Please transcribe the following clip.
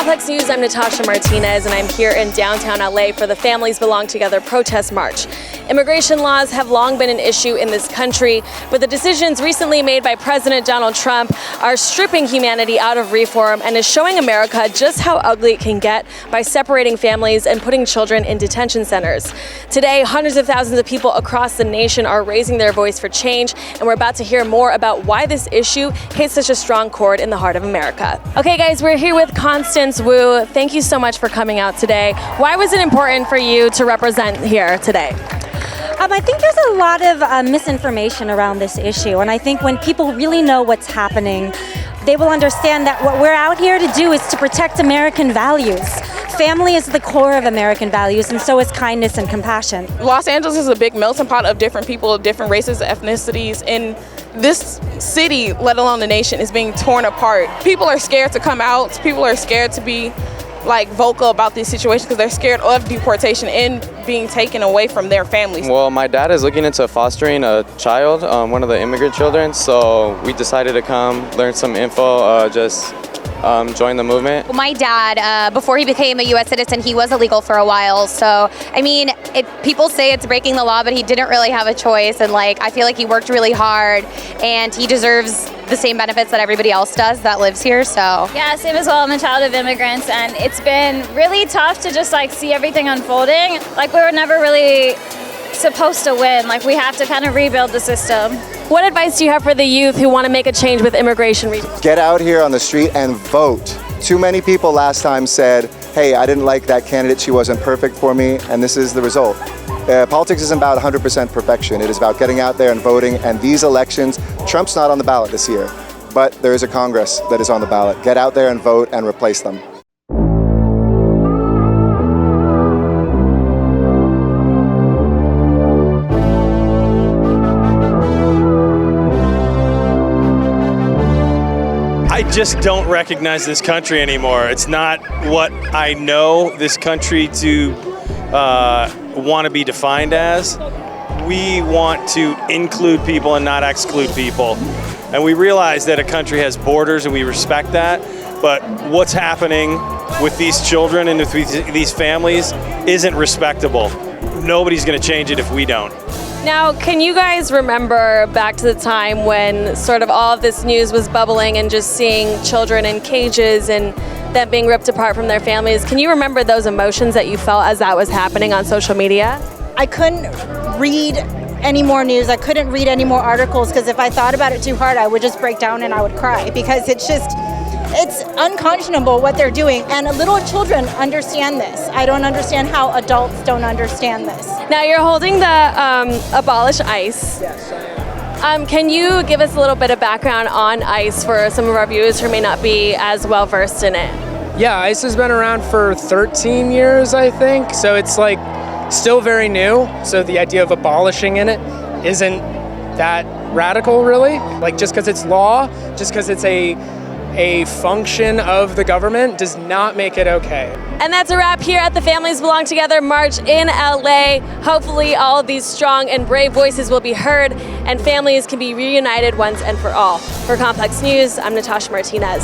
Complex News, I'm Natasha Martinez, and I'm here in downtown LA for the Families Belong Together protest march. Immigration laws have long been an issue in this country, but the decisions recently made by President Donald Trump are stripping humanity out of reform and is showing America just how ugly it can get by separating families and putting children in detention centers. Today, hundreds of thousands of people across the nation are raising their voice for change, and we're about to hear more about why this issue hits such a strong chord in the heart of America. Okay, guys, we're here with Constance Wu. Thank you so much for coming out today. Why was it important for you to represent here today? I think there's a lot of misinformation around this issue, and I think when people really know what's happening, they will understand that what we're out here to do is to protect American values. Family is the core of American values, and so is kindness and compassion. Los Angeles is a big melting pot of different people, different races, ethnicities, and this city, let alone the nation, is being torn apart. People are scared to come out. People are scared to be vocal about these situations because they're scared of deportation and being taken away from their families. Well, my dad is looking into fostering a child, one of the immigrant children, so we decided to come, learn some info, join the movement. My dad, before he became a U.S. citizen, he was illegal for a while. So, I mean, people say it's breaking the law, but he didn't really have a choice. And I feel like he worked really hard, and he deserves the same benefits that everybody else does that lives here. So yeah, same as well. I'm a child of immigrants, and it's been really tough to just see everything unfolding. We were never really supposed to win. We have to kind of rebuild the system. What advice do you have for the youth who want to make a change with immigration reform? Get out here on the street and vote. Too many people last time said, hey, I didn't like that candidate, she wasn't perfect for me, and this is the result. Politics isn't about 100% perfection. It is about getting out there and voting, and these elections, Trump's not on the ballot this year, but there is a Congress that is on the ballot. Get out there and vote and replace them. I just don't recognize this country anymore. It's not what I know this country to want to be defined as. We want to include people and not exclude people. And we realize that a country has borders and we respect that. But what's happening with these children and with these families isn't respectable. Nobody's going to change it if we don't. Now, can you guys remember back to the time when sort of all of this news was bubbling and just seeing children in cages and them being ripped apart from their families? Can you remember those emotions that you felt as that was happening on social media? I couldn't read any more news. I couldn't read any more articles because if I thought about it too hard, I would just break down and I would cry because it's unconscionable what they're doing. And little children understand this. I don't understand how adults don't understand this. Now you're holding the Abolish ICE. Yes, I am. Can you give us a little bit of background on ICE for some of our viewers who may not be as well versed in it? Yeah, ICE has been around for 13 years, I think. So it's still very new. So the idea of abolishing it isn't that radical, really. Just because it's law, just because it's a function of the government does not make it okay. And that's a wrap here at the Families Belong Together March in LA. Hopefully all of these strong and brave voices will be heard and families can be reunited once and for all. For Complex News, I'm Natasha Martinez.